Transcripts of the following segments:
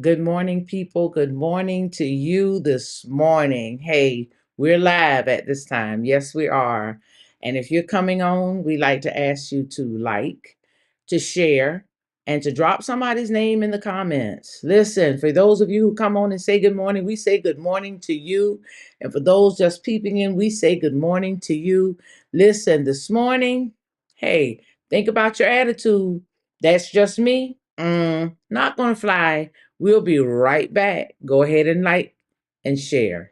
Good morning, people. Good morning to you this morning. Hey, we're live at this time. Yes, we are. And if you're coming on, we like to ask you to like, to share, and to drop somebody's name in the comments. Listen, for those of you who come on and say good morning, we say good morning to you. And for those just peeping in, we say good morning to you. Listen, this morning, hey, think about your attitude. That's just me. Not going to fly. We'll be right back. Go ahead and like and share.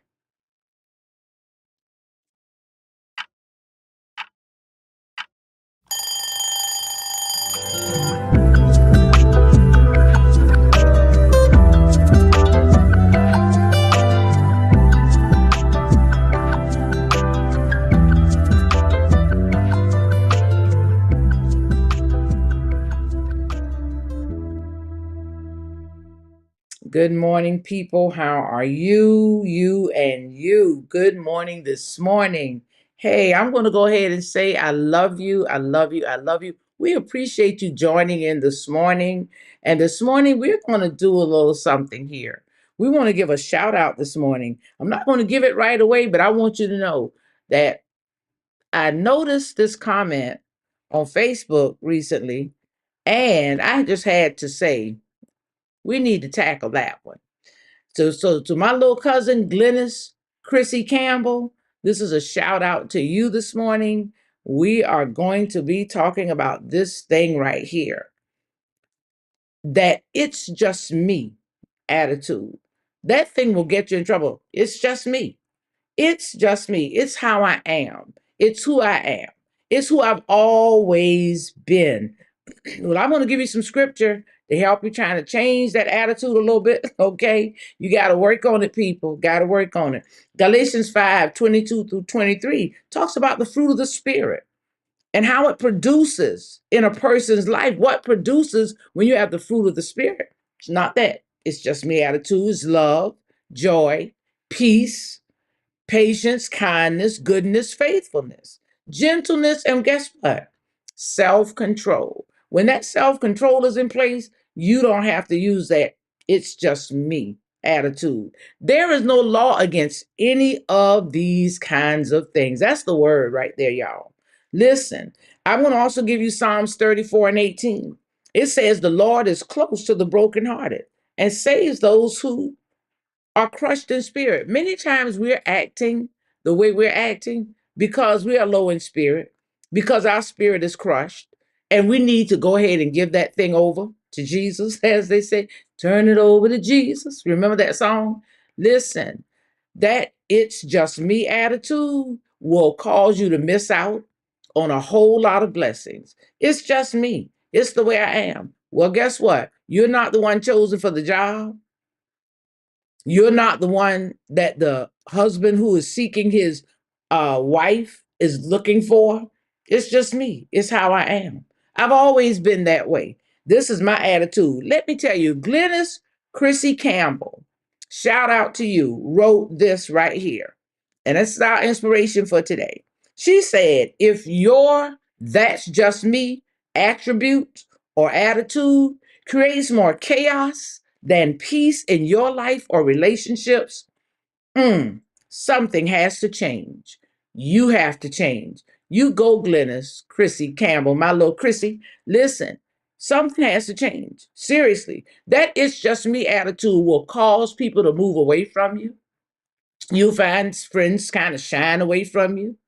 Good morning, people. How are you? You and you. Good morning this morning. Hey, I'm going to go ahead and say I love you. I love you. I love you. We appreciate you joining in this morning. And this morning, we're going to do a little something here. We want to give a shout out this morning. I'm not going to give it right away, but I want you to know that I noticed this comment on Facebook recently, and I just had to say, we need to tackle that one. So to my little cousin, Glennis Chrissy Campbell, this is a shout out to you this morning. We are going to be talking about this thing right here, that it's just me attitude. That thing will get you in trouble. It's just me. It's just me. It's how I am. It's who I am. It's who I've always been. Well, I'm going to give you some scripture to help you trying to change that attitude a little bit. Okay. You got to work on it, people. Got to work on it. Galatians 5:22-23 talks about the fruit of the Spirit and how it produces in a person's life. What produces when you have the fruit of the Spirit? It's not that. It's just me attitude. It's love, joy, peace, patience, kindness, goodness, faithfulness, gentleness, and guess what? Self control. When that self control is in place, you don't have to use that it's just me attitude. There is no law against any of these kinds of things. That's the word right there, y'all. Listen, I'm going to also give you Psalms 34:18. It says, the Lord is close to the brokenhearted and saves those who are crushed in spirit. Many times we're acting the way we're acting because we are low in spirit, because our spirit is crushed, and we need to go ahead and give that thing over to Jesus, as they say, turn it over to Jesus. Remember that song? Listen, that it's just me attitude will cause you to miss out on a whole lot of blessings. It's just me. It's the way I am. Well, guess what? You're not the one chosen for the job. You're not the one that the husband who is seeking his wife is looking for. It's just me. It's how I am. I've always been that way. This is my attitude. Let me tell you, Glennis Chrissy Campbell, shout out to you, wrote this right here. And this is our inspiration for today. She said, if your that's just me attribute or attitude creates more chaos than peace in your life or relationships, something has to change. You have to change. You go, Glennis, Chrissy Campbell, my little Chrissy. Listen, something has to change. Seriously, that it's just me attitude will cause people to move away from you. You'll find friends kind of shine away from you.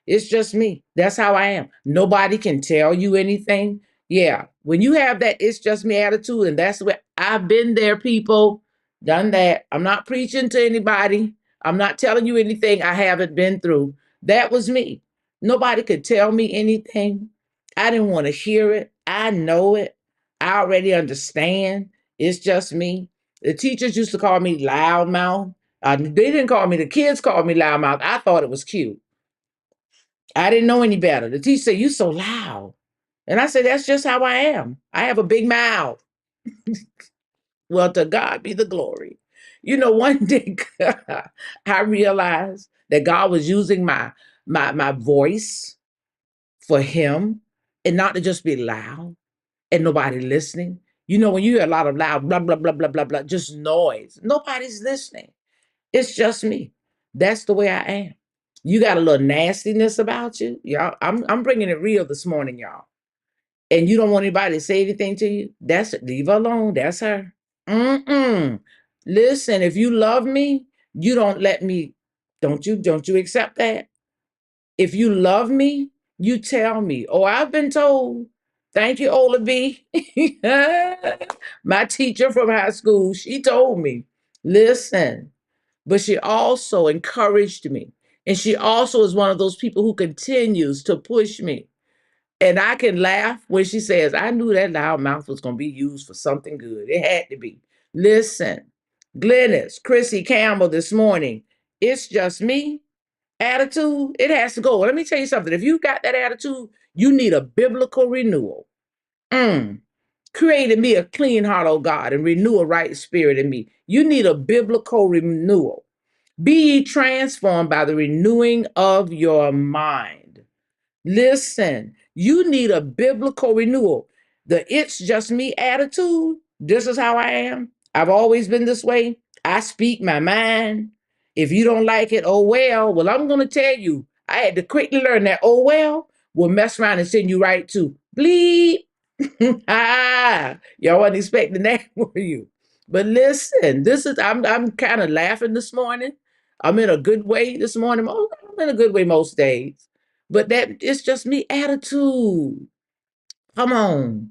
It's just me. That's how I am. Nobody can tell you anything. Yeah. When you have that it's just me attitude, and that's where I've been there, people, done that. I'm not preaching to anybody. I'm not telling you anything I haven't been through. That was me. Nobody could tell me anything. I didn't want to hear it. I know it. I already understand. It's just me. The teachers used to call me loudmouth. They didn't call me, the kids called me loudmouth. I thought it was cute. I didn't know any better. The teacher said, "You so loud." And I said, that's just how I am. I have a big mouth. Well, to God be the glory. You know, one day I realized that God was using my voice for him, and not to just be loud and nobody listening. You know, when you hear a lot of loud blah, blah, blah, blah, blah, blah, just noise, nobody's listening. It's just me. That's the way I am. You got a little nastiness about you. Y'all, I'm bringing it real this morning, y'all. And you don't want anybody to say anything to you, that's leave her alone. That's her. Mm-mm. Listen, if you love me, you don't let me, don't you accept that? If you love me, you tell me. Oh, I've been told. Thank you, Ola B. My teacher from high school, she told me, listen, but she also encouraged me. And she also is one of those people who continues to push me. And I can laugh when she says, I knew that loud mouth was going to be used for something good. It had to be. Listen, Glennis, Chrissy Campbell this morning, it's just me. Attitude, it has to go. Let me tell you something. If you got that attitude, you need a biblical renewal. Mm. Created me a clean heart, oh God, and renew a right spirit in me. You need a biblical renewal. Be ye transformed by the renewing of your mind. Listen, you need a biblical renewal. The it's just me attitude, this is how I am. I've always been this way. I speak my mind. If you don't like it, oh well. Well, I'm going to tell you, I had to quickly learn that, oh well, will mess around and send you right to bleep. Y'all wasn't expecting that, were you? But listen, I'm kind of laughing this morning. I'm in a good way this morning. Oh, I'm in a good way most days. But that it's just me attitude. Come on.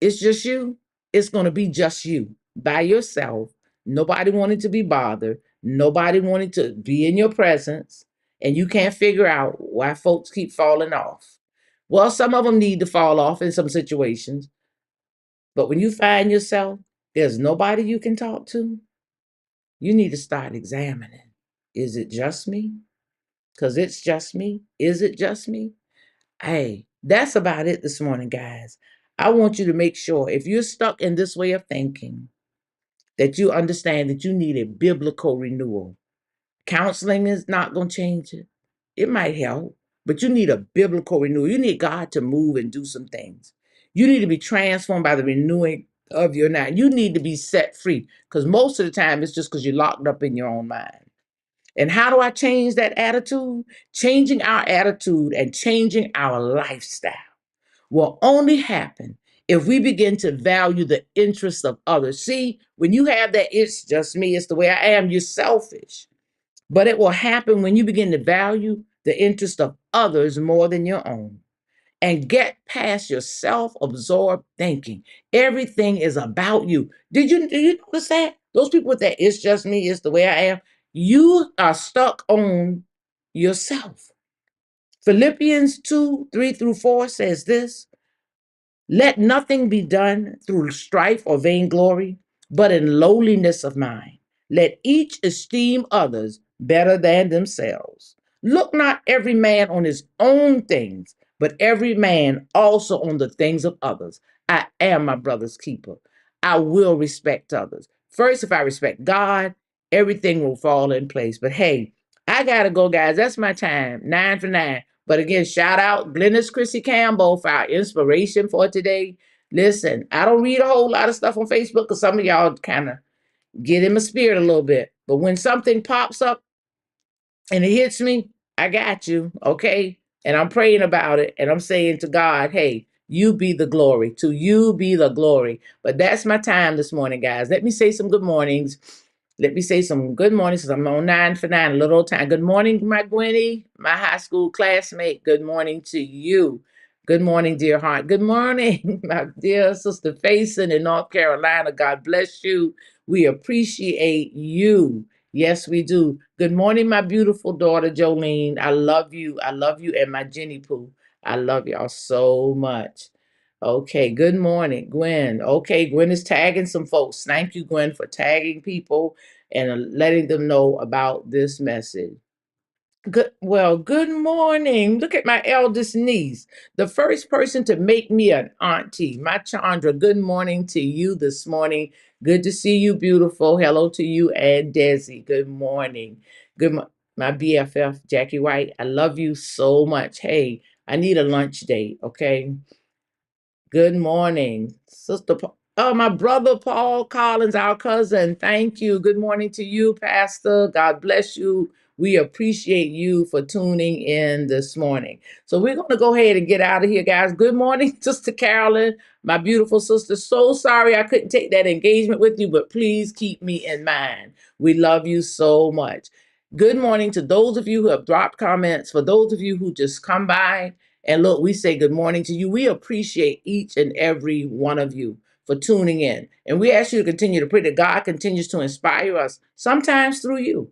It's just you. It's gonna be just you by yourself. Nobody wanted to be bothered. Nobody wanted to be in your presence. And you can't figure out why folks keep falling off. Well, some of them need to fall off in some situations. But when you find yourself, there's nobody you can talk to, you need to start examining. Is it just me? Because it's just me. Is it just me? Hey, that's about it this morning, guys. I want you to make sure if you're stuck in this way of thinking, that you understand that you need a biblical renewal. Counseling is not going to change it. It might help, but you need a biblical renewal. You need God to move and do some things. You need to be transformed by the renewing of your mind. You need to be set free because most of the time it's just because you're locked up in your own mind. And how do I change that attitude? Changing our attitude and changing our lifestyle will only happen if we begin to value the interests of others. See, when you have that, it's just me, it's the way I am, you're selfish. But it will happen when you begin to value the interest of others more than your own and get past your self-absorbed thinking. Everything is about you. Do you notice that? Those people with that, it's just me, it's the way I am. You are stuck on yourself. Philippians 2:3-4 says this: let nothing be done through strife or vainglory, but in lowliness of mind. Let each esteem others better than themselves. Look not every man on his own things, but every man also on the things of others. I am my brother's keeper. I will respect others. First, if I respect God, everything will fall in place. But hey, I gotta go, guys. That's my time. 9 for 9. But again, shout out Glennis Chrissy Campbell for our inspiration for today. Listen, I don't read a whole lot of stuff on Facebook because some of y'all kind of get in my spirit a little bit. But when something pops up and it hits me, I got you, okay? And I'm praying about it and I'm saying to God, hey, you be the glory. To you be the glory. But that's my time this morning, guys. Let me say some good mornings. Let me say some good mornings because I'm on 9 for 9, a little time. Good morning, my Gwenny, my high school classmate. Good morning to you. Good morning, dear heart. Good morning, my dear sister Faison in North Carolina. God bless you. We appreciate you. Yes, we do. Good morning, my beautiful daughter, Jolene. I love you. I love you. And my Jenny Pooh. I love y'all so much. Okay, good morning, Gwen. Okay, Gwen is tagging some folks. Thank you, Gwen, for tagging people and letting them know about this message. Good morning. Look at my eldest niece, the first person to make me an auntie, my Chandra. Good morning to you this morning. Good to see you, beautiful. Hello to you and Desi. Good morning. My BFF, Jackie White. I love you so much. Hey, I need a lunch date, okay? Good morning, Sister. Oh, my brother Paul Collins, our cousin. Thank you. Good morning to you, Pastor. God bless you. We appreciate you for tuning in this morning. So we're going to go ahead and get out of here, guys. Good morning, Sister Carolyn, my beautiful sister. So sorry I couldn't take that engagement with you, but please keep me in mind. We love you so much. Good morning to those of you who have dropped comments. For those of you who just come by and look, we say good morning to you. We appreciate each and every one of you for tuning in. And we ask you to continue to pray that God continues to inspire us, sometimes through you,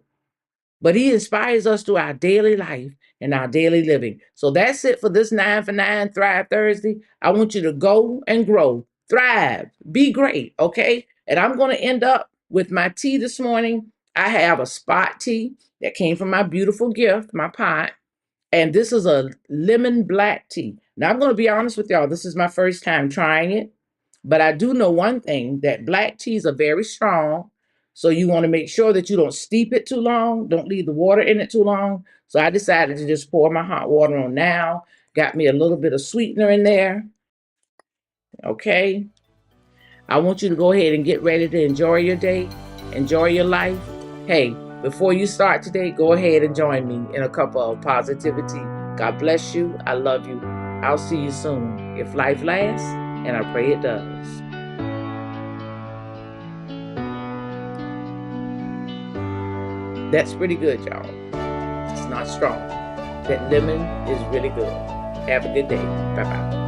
but He inspires us through our daily life and our daily living. So that's it for this 9 for 9 Thrive Thursday. I want you to go and grow, thrive, be great, okay? And I'm going to end up with my tea this morning. I have a spot tea that came from my beautiful gift, my pot. And this is a lemon black tea. Now, I'm going to be honest with y'all. This is my first time trying it. But I do know one thing, that black teas are very strong. So you want to make sure that you don't steep it too long. Don't leave the water in it too long. So I decided to just pour my hot water on now. Got me a little bit of sweetener in there. Okay. I want you to go ahead and get ready to enjoy your day. Enjoy your life. Hey, before you start today, go ahead and join me in a cup of positivity. God bless you. I love you. I'll see you soon. If life lasts, and I pray it does. That's pretty good, y'all. It's not strong. That lemon is really good. Have a good day. Bye-bye.